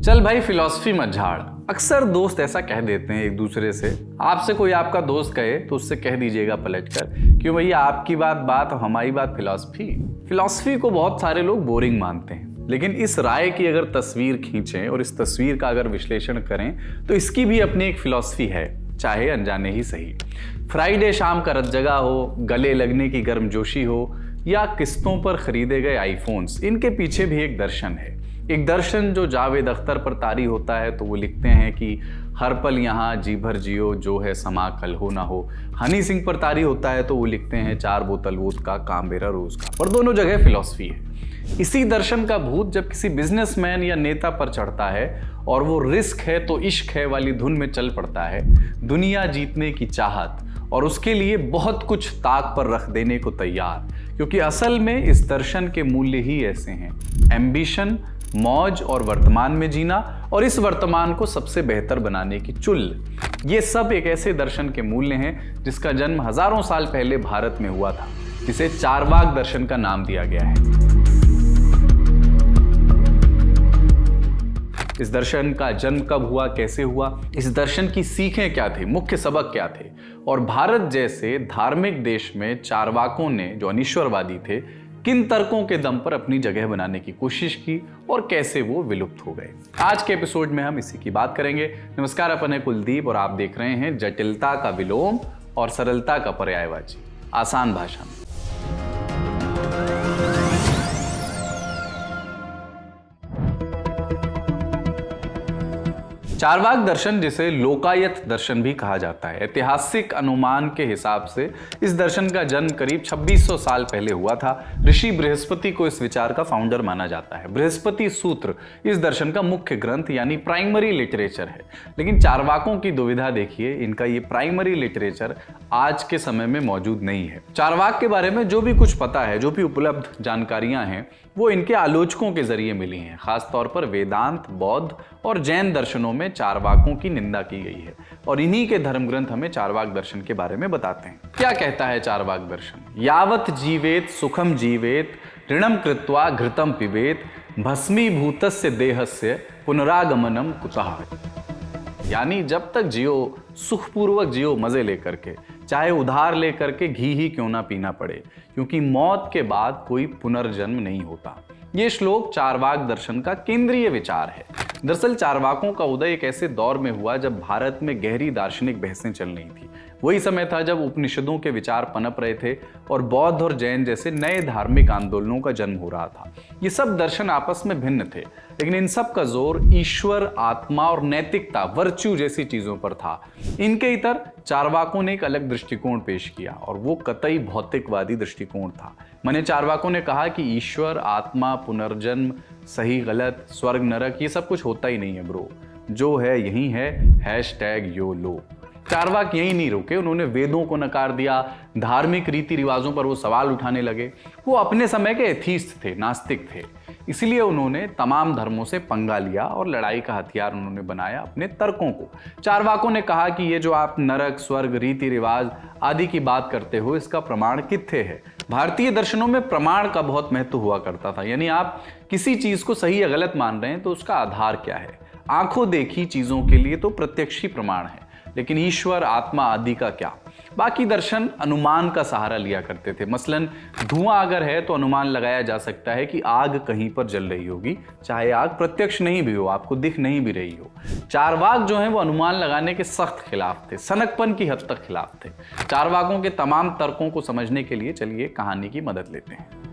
चल भाई फिलॉसफी मत झाड़। अक्सर दोस्त ऐसा कह देते हैं एक दूसरे से। आपसे कोई आपका दोस्त कहे तो उससे कह दीजिएगा पलटकर, क्यों भैया आपकी बात और हमारी बात फिलॉसफी को बहुत सारे लोग बोरिंग मानते हैं, लेकिन इस राय की अगर तस्वीर खींचें और इस तस्वीर का अगर विश्लेषण करें तो इसकी भी अपनी एक फिलॉसफी है, चाहे अनजाने ही सही। फ्राइडे शाम का रत जगा हो, गले लगने की गर्मजोशी हो, या किस्तों पर खरीदे गए आईफोन्स, इनके पीछे भी एक दर्शन है। एक दर्शन जो जावेद अख्तर पर तारी होता है तो वो लिखते हैं कि हर पल यहाँ जी भर जियो, जो है समा कल हो ना हो। हनी सिंह पर तारी होता है तो वो लिखते हैं 4 बोतल वोद का, काम मेरा रोज का। और दोनों जगह फिलॉसफी है। इसी दर्शन का भूत जब किसी बिजनेसमैन या नेता पर चढ़ता है और वो रिस्क है तो इश्क है वाली धुन में चल पड़ता है, दुनिया जीतने की चाहत, और उसके लिए बहुत कुछ ताक पर रख देने को तैयार, क्योंकि असल में इस दर्शन के मूल्य ही ऐसे हैं। एम्बिशन, मौज और वर्तमान में जीना, और इस वर्तमान को सबसे बेहतर बनाने की चुल। ये सब एक ऐसे दर्शन के मूल्य हैं जिसका जन्म हजारों साल पहले भारत में हुआ था, जिसे चारवाक दर्शन का नाम दिया गया है। इस दर्शन का जन्म कब हुआ, कैसे हुआ, इस दर्शन की सीखें क्या थी, मुख्य सबक क्या थे, और भारत जैसे धार्मिक देश में चारवाकों ने, जो अनिश्वरवादी थे, किन तर्कों के दम पर अपनी जगह बनाने की कोशिश की और कैसे वो विलुप्त हो गए। आज के एपिसोड में हम इसी की बात करेंगे। नमस्कार, अपन है कुलदीप और आप देख रहे हैं जटिलता का विलोम और सरलता का पर्यायवाची, आसान भाषा में। चारवाक दर्शन, जिसे लोकायत दर्शन भी कहा जाता है, ऐतिहासिक अनुमान के हिसाब से इस दर्शन का जन्म करीब 2600 साल पहले हुआ था। ऋषि बृहस्पति को इस विचार का फाउंडर माना जाता है। बृहस्पति सूत्र इस दर्शन का मुख्य ग्रंथ यानी प्राइमरी लिटरेचर है। लेकिन चारवाकों की दुविधा देखिए, इनका ये प्राइमरी लिटरेचर आज के समय में मौजूद नहीं है। चारवाक के बारे में जो भी कुछ पता है, जो भी उपलब्ध जानकारियां हैं, वो इनके आलोचकों के जरिए मिली हैं। खासतौर पर वेदांत, बौद्ध और जैन दर्शनों में चारवाकों की निंदा की गई है, और इन्हीं के धर्म ग्रंथ हमें चारवाक दर्शन के बारे में बताते हैं। क्या कहता है चारवाक दर्शन? यावत जीवेत सुखम जीवेत, ऋणम कृत्वा घृतम पिबेत, भस्मीभूतस्य देहस्य पुनरागमनम कुतः। यानी जब तक जियो, सुखपूर्वक जियो, मजे लेकर के, चाहे उधार लेकर के घी ही क्यों ना पीना पड़े, क्योंकि मौत के बाद कोई पुनर्जन्म नहीं होता। ये श्लोक चारवाक दर्शन का केंद्रीय विचार है। दरअसल चारवाकों का उदय एक ऐसे दौर में हुआ जब भारत में गहरी दार्शनिक बहसें चल रही थी। वही समय था जब उपनिषदों के विचार पनप रहे थे और बौद्ध और जैन जैसे नए धार्मिक आंदोलनों का जन्म हो रहा था। ये सब दर्शन आपस में भिन्न थे, लेकिन इन सब का जोर ईश्वर, आत्मा और नैतिकता, वर्च्यू जैसी चीजों पर था। इनके इतर चारवाकों ने एक अलग दृष्टिकोण पेश किया, और वो कतई भौतिकवादी दृष्टिकोण था। माने चारवाकों ने कहा कि ईश्वर, आत्मा, पुनर्जन्म, सही गलत, स्वर्ग नरक, ये सब कुछ होता ही नहीं है ब्रो, जो है यही है, #YOLO। चारवाक यही नहीं रुके, उन्होंने वेदों को नकार दिया, धार्मिक रीति रिवाजों पर वो सवाल उठाने लगे। वो अपने समय के एथीस्ट थे, नास्तिक थे, इसलिए उन्होंने तमाम धर्मों से पंगा लिया और लड़ाई का हथियार उन्होंने बनाया अपने तर्कों को। चारवाकों ने कहा कि ये जो आप नरक, स्वर्ग, रीति रिवाज आदि की बात करते हो, इसका प्रमाण कित्थे है। भारतीय दर्शनों में प्रमाण का बहुत महत्व हुआ करता था, यानी आप किसी चीज को सही या गलत मान रहे हैं तो उसका आधार क्या है। आंखों देखी चीजों के लिए तो प्रत्यक्ष ही प्रमाण है, लेकिन ईश्वर, आत्मा आदि का क्या? बाकी दर्शन अनुमान का सहारा लिया करते थे। मसलन धुआं अगर है तो अनुमान लगाया जा सकता है कि आग कहीं पर जल रही होगी, चाहे आग प्रत्यक्ष नहीं भी हो, आपको दिख नहीं भी रही हो। चारवाक जो है वो अनुमान लगाने के सख्त खिलाफ थे, सनकपन की हद तक खिलाफ थे। चारवाकों के तमाम तर्कों को समझने के लिए चलिए कहानी की मदद लेते हैं।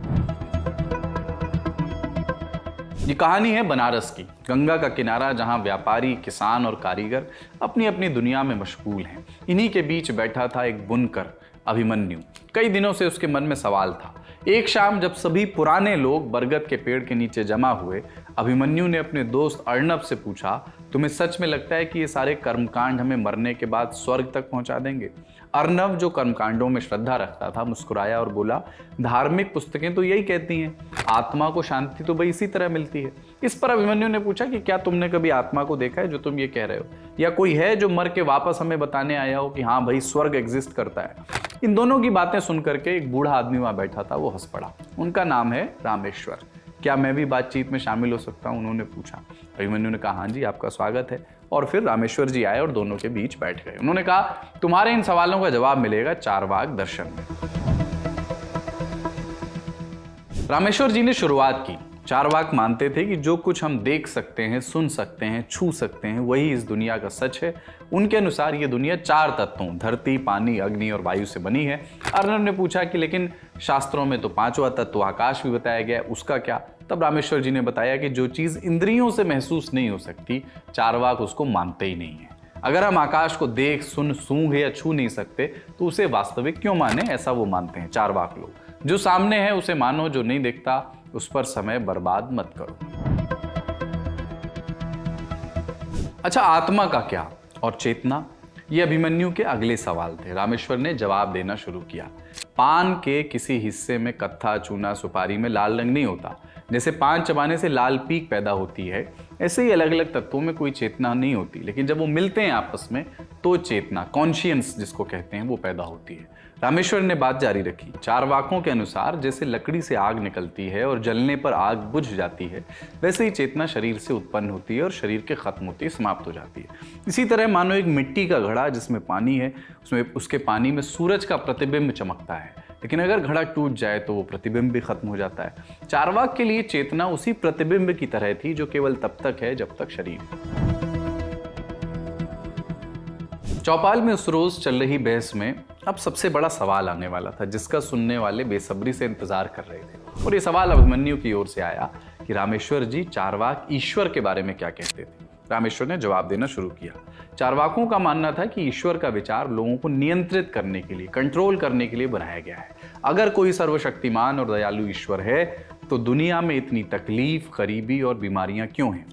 ये कहानी है बनारस की, गंगा का किनारा, जहां व्यापारी, किसान और कारीगर अपनी अपनी दुनिया में मशगूल हैं। इन्हीं के बीच बैठा था एक बुनकर, अभिमन्यु। कई दिनों से उसके मन में सवाल था। एक शाम जब सभी पुराने लोग बरगद के पेड़ के नीचे जमा हुए, अभिमन्यु ने अपने दोस्त अर्णव से पूछा, तुम्हें सच में लगता है कि ये सारे कर्मकांड हमें मरने के बाद स्वर्ग तक पहुंचा देंगे? अर्णव, जो कर्मकांडों में श्रद्धा रखता था, मुस्कुराया और बोला, धार्मिक पुस्तकें तो यही कहती हैं, आत्मा को शांति तो भाई इसी तरह मिलती है। इस पर अभिमन्यु ने पूछा कि क्या तुमने कभी आत्मा को देखा है जो तुम ये कह रहे हो, या कोई है जो मर के वापस हमें बताने आया हो कि हाँ भाई स्वर्ग एग्जिस्ट करता है? इन दोनों की बातें सुनकर के एक बूढ़ा आदमी वहां बैठा था, वो हंस पड़ा। उनका नाम है रामेश्वर। क्या मैं भी बातचीत में शामिल हो सकता हूँ, उन्होंने पूछा। अभिमन्यु ने कहा हाँ जी, आपका स्वागत है। और फिर रामेश्वर जी आए और दोनों के बीच बैठ गए। उन्होंने कहा तुम्हारे इन सवालों का जवाब मिलेगा चारवाक दर्शन में। रामेश्वर जी ने शुरुआत की। चारवाक मानते थे कि जो कुछ हम देख सकते हैं, सुन सकते हैं, छू सकते हैं, वही इस दुनिया का सच है। उनके अनुसार ये दुनिया 4 तत्वों धरती, पानी, अग्नि और वायु से बनी है। अर्नब ने पूछा कि लेकिन शास्त्रों में तो 5वां तत्व आकाश भी बताया गया है, उसका क्या? तब रामेश्वर जी ने बताया कि जो चीज़ इंद्रियों से महसूस नहीं हो सकती, चारवाक उसको मानते ही नहीं है। अगर हम आकाश को देख, सुन, सूंघ या छू नहीं सकते तो उसे वास्तविक क्यों माने, ऐसा वो मानते हैं चारवाक लोग। जो सामने है उसे मानो, जो नहीं दिखता उस पर समय बर्बाद मत करो। अच्छा, आत्मा का क्या और चेतना, ये अभिमन्यु के अगले सवाल थे। रामेश्वर ने जवाब देना शुरू किया। पान के किसी हिस्से में कत्था, चूना, सुपारी में लाल रंग नहीं होता। जैसे पान चबाने से लाल पीक पैदा होती है, ऐसे ही अलग अलग तत्वों में कोई चेतना नहीं होती, लेकिन जब वो मिलते हैं आपस में तो चेतना, कॉन्शियंस जिसको कहते हैं, वो पैदा होती है। रामेश्वर ने बात जारी रखी। चारवाकों के अनुसार जैसे लकड़ी से आग निकलती है और जलने पर आग बुझ जाती है, वैसे ही चेतना शरीर से उत्पन्न होती है और शरीर के खत्म होती है, समाप्त हो जाती है। इसी तरह मानो एक मिट्टी का घड़ा जिसमें पानी है, उसके पानी में सूरज का प्रतिबिंब चमकता है, लेकिन अगर घड़ा टूट जाए तो वो प्रतिबिंब भी खत्म हो जाता है। चारवाक के लिए चेतना उसी प्रतिबिंब की तरह थी जो केवल तब तक है जब तक शरीर है। चौपाल में उस रोज चल रही बहस में अब सबसे बड़ा सवाल आने वाला था, जिसका सुनने वाले बेसब्री से इंतजार कर रहे थे। और ये सवाल अभिमन्यु की ओर से आया कि रामेश्वर जी चारवाक ईश्वर के बारे में क्या कहते थे। रामेश्वर ने जवाब देना शुरू किया। चारवाकों का मानना था कि ईश्वर का विचार लोगों को नियंत्रित करने के लिए, कंट्रोल करने के लिए बनाया गया है। अगर कोई सर्वशक्तिमान और दयालु ईश्वर है तो दुनिया में इतनी तकलीफ, गरीबी और बीमारियां क्यों हैं?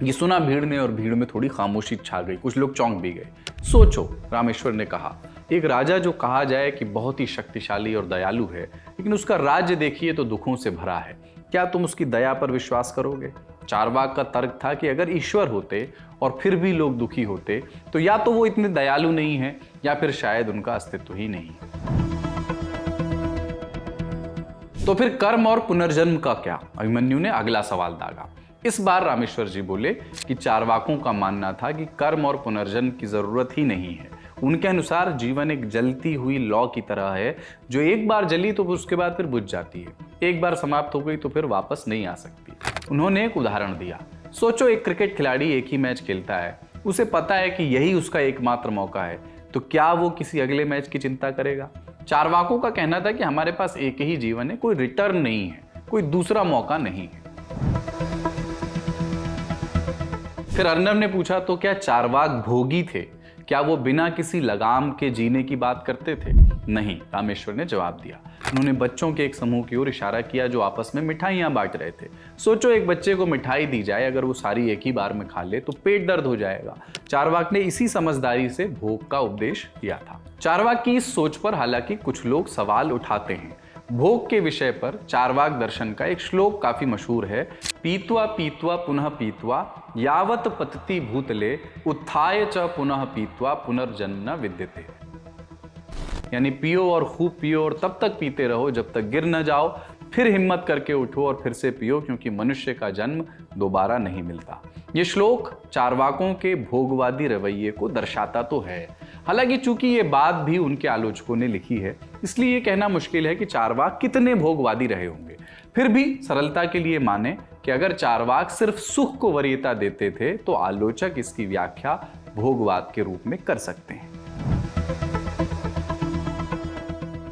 ये सुना भीड़ ने, और भीड़ में थोड़ी खामोशी छा गई। कुछ लोग चौंक भी गए। सोचो, रामेश्वर ने कहा, एक राजा जो कहा जाए कि बहुत ही शक्तिशाली और दयालु है, लेकिन उसका राज्य देखिए तो दुखों से भरा है। क्या तुम उसकी दया पर विश्वास करोगे? चारवाक का तर्क था कि अगर ईश्वर होते और फिर भी लोग दुखी होते तो या तो वो इतने दयालु नहीं है या फिर शायद उनका अस्तित्व ही नहीं है। तो फिर कर्म और पुनर्जन्म का क्या? अभिमन्यु ने अगला सवाल दागा। इस बार रामेश्वर जी बोले कि चारवाकों का मानना था कि कर्म और पुनर्जन्म की जरूरत ही नहीं है। उनके अनुसार जीवन एक जलती हुई लौ की तरह है, जो एक बार जली तो उसके बाद फिर बुझ जाती है, एक बार समाप्त हो गई तो फिर वापस नहीं आ सकती। उन्होंने एक उदाहरण दिया। सोचो, एक क्रिकेट खिलाड़ी एक ही मैच खेलता है, उसे पता है कि यही उसका एकमात्र मौका है, तो क्या वो किसी अगले मैच की चिंता करेगा? चारवाकों का कहना था कि हमारे पास एक ही जीवन है, कोई रिटर्न नहीं है, कोई दूसरा मौका नहीं है। फिर अर्नब ने पूछा, तो क्या चारवाक भोगी थे? क्या वो बिना किसी लगाम के जीने की बात करते थे? नहीं, रामेश्वर ने जवाब दिया। उन्होंने बच्चों के एक समूह की ओर इशारा किया जो आपस में मिठाइयां बांट रहे थे। सोचो, एक बच्चे को मिठाई दी जाए, अगर वो सारी एक ही बार में खा ले तो पेट दर्द हो जाएगा। चारवाक ने इसी समझदारी से भोग का उपदेश दिया था। चारवाक की इस सोच पर हालांकि कुछ लोग सवाल उठाते हैं। भोग के विषय पर चारवाक दर्शन का एक श्लोक काफी मशहूर है। पीत्वा पीत्वा पुनः पीत्वा यावत पतति भूतले उत्थाय च पुनः पीत्वा पुनर्जन्म विद्यते। यानी पियो और खूब पियो और तब तक पीते रहो जब तक गिर न जाओ, फिर हिम्मत करके उठो और फिर से पियो, क्योंकि मनुष्य का जन्म दोबारा नहीं मिलता। ये श्लोक चारवाकों के भोगवादी रवैये को दर्शाता तो है। हालांकि चूंकि ये बात भी उनके आलोचकों ने लिखी है, इसलिए ये कहना मुश्किल है कि चारवाक कितने भोगवादी रहे होंगे। फिर भी सरलता के लिए माने कि अगर चारवाक सिर्फ सुख को वरीयता देते थे तो आलोचक इसकी व्याख्या भोगवाद के रूप में कर सकते हैं।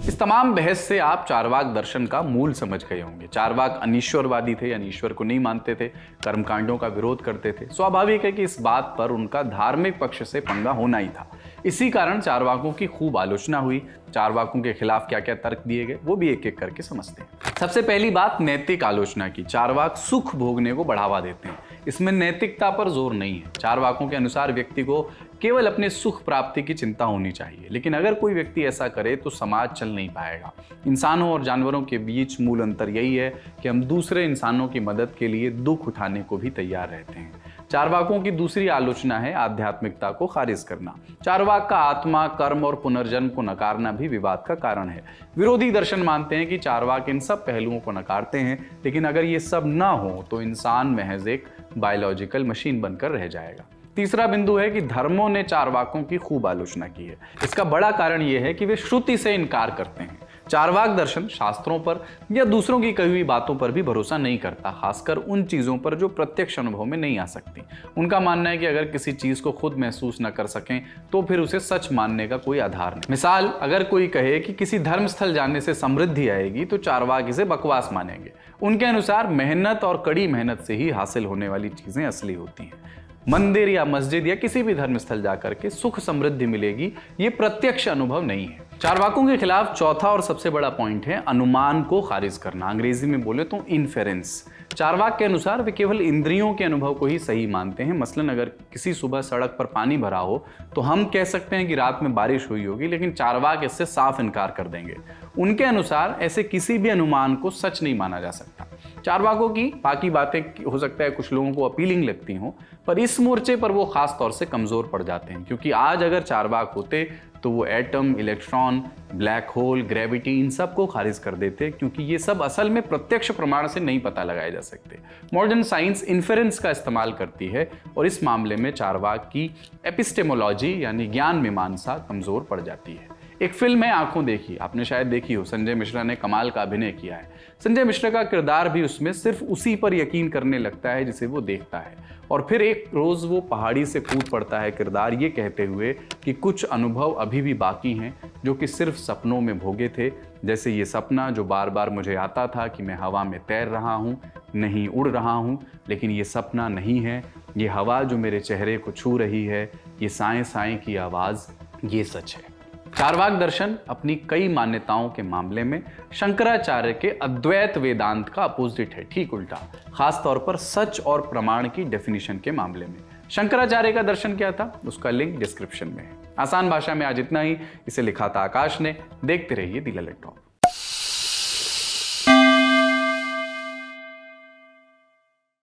इस तमाम बहस से आप चारवाक दर्शन का मूल समझ गए होंगे। चारवाक अनीश्वरवादी थे, यानी ईश्वर को नहीं मानते थे, कर्मकांडों का विरोध करते थे। स्वाभाविक है कि इस बात पर उनका धार्मिक पक्ष से पंगा होना ही था। इसी कारण चारवाकों की खूब आलोचना हुई। चारवाकों के खिलाफ क्या क्या तर्क दिए गए वो भी एक एक करके समझते हैं। सबसे पहली बात, नैतिक आलोचना की। चारवाक सुख भोगने को बढ़ावा देते हैं, इसमें नैतिकता पर जोर नहीं है। चारवाकों के अनुसार व्यक्ति को केवल अपने सुख प्राप्ति की चिंता होनी चाहिए, लेकिन अगर कोई व्यक्ति ऐसा करे तो समाज चल नहीं पाएगा। इंसानों और जानवरों के बीच मूल अंतर यही है कि हम दूसरे इंसानों की मदद के लिए दुख उठाने को भी तैयार रहते हैं। चारवाकों की दूसरी आलोचना है आध्यात्मिकता को खारिज करना। चारवाक का आत्मा, कर्म और पुनर्जन्म को नकारना भी विवाद का कारण है। विरोधी दर्शन मानते हैं कि चारवाक इन सब पहलुओं को नकारते हैं, लेकिन अगर ये सब ना हो तो इंसान महज एक बायोलॉजिकल मशीन बनकर रह जाएगा। तीसरा बिंदु है कि धर्मों ने चारवाकों की खूब आलोचना की है। इसका बड़ा कारण यह है कि वे श्रुति से इनकार करते हैं। चारवाक दर्शन शास्त्रों पर या दूसरों की कही हुई बातों पर भी भरोसा नहीं करता, खासकर उन चीजों पर जो प्रत्यक्ष अनुभव में नहीं आ सकती। उनका मानना है कि अगर किसी चीज को खुद महसूस न कर सकें तो फिर उसे सच मानने का कोई आधार नहीं। मिसाल, अगर कोई कहे कि किसी धर्म स्थल जाने से समृद्धि आएगी तो चारवाक इसे बकवास मानेंगे। उनके अनुसार मेहनत और कड़ी मेहनत से ही हासिल होने वाली चीजें असली होती हैं। मंदिर या मस्जिद या किसी भी धर्म स्थल जाकर के सुख समृद्धि मिलेगी, ये प्रत्यक्ष अनुभव नहीं है। चारवाकों के खिलाफ चौथा और सबसे बड़ा पॉइंट है अनुमान को खारिज करना, अंग्रेजी में बोले तो इन्फेरेंस। चारवाक के अनुसार वे केवल इंद्रियों के अनुभव को ही सही मानते हैं। मसलन अगर किसी सुबह सड़क पर पानी भरा हो तो हम कह सकते हैं कि रात में बारिश हुई होगी, लेकिन चारवाक इससे साफ इनकार कर देंगे। उनके अनुसार ऐसे किसी भी अनुमान को सच नहीं माना जा सकता। चारवाकों की बाकी बातें हो सकता है कुछ लोगों को अपीलिंग लगती हों, पर इस मोर्चे पर वो खास तौर से कमजोर पड़ जाते हैं, क्योंकि आज अगर चारवाक होते तो वो atom, electron, black hole, gravity, इन सब को खारिज कर देते, क्योंकि ये सब असल में प्रत्यक्ष प्रमाण से नहीं पता लगाए जा सकते। मॉडर्न साइंस इन्फेरेंस का इस्तेमाल करती है और इस मामले में चारवाक की एपिस्टेमोलॉजी यानी ज्ञान मीमांसा कमजोर पड़ जाती है। एक फिल्म है आंखों देखी, आपने शायद देखी हो। संजय मिश्रा ने कमाल का अभिनय किया है। संजय मिश्रा का किरदार भी उसमें सिर्फ उसी पर यकीन करने लगता है जिसे वो देखता है, और फिर एक रोज वो पहाड़ी से कूद पड़ता है, किरदार ये कहते हुए कि कुछ अनुभव अभी भी बाकी हैं जो कि सिर्फ सपनों में भोगे थे, जैसे ये सपना जो बार बार मुझे आता था कि मैं हवा में तैर रहा हूँ, नहीं उड़ रहा हूँ, लेकिन ये सपना नहीं है। ये हवा जो मेरे चेहरे को छू रही है, ये साएं साएं की आवाज़, ये सच है। चारवाक दर्शन अपनी कई मान्यताओं के मामले में शंकराचार्य के अद्वैत वेदांत का अपोजिट है, ठीक उल्टा, खास तौर पर सच और प्रमाण की डेफिनेशन के मामले में। शंकराचार्य का दर्शन क्या था, उसका लिंक डिस्क्रिप्शन में है। आसान भाषा में आज इतना ही। इसे लिखा था आकाश ने। देखते रहिए दी ललित टॉक।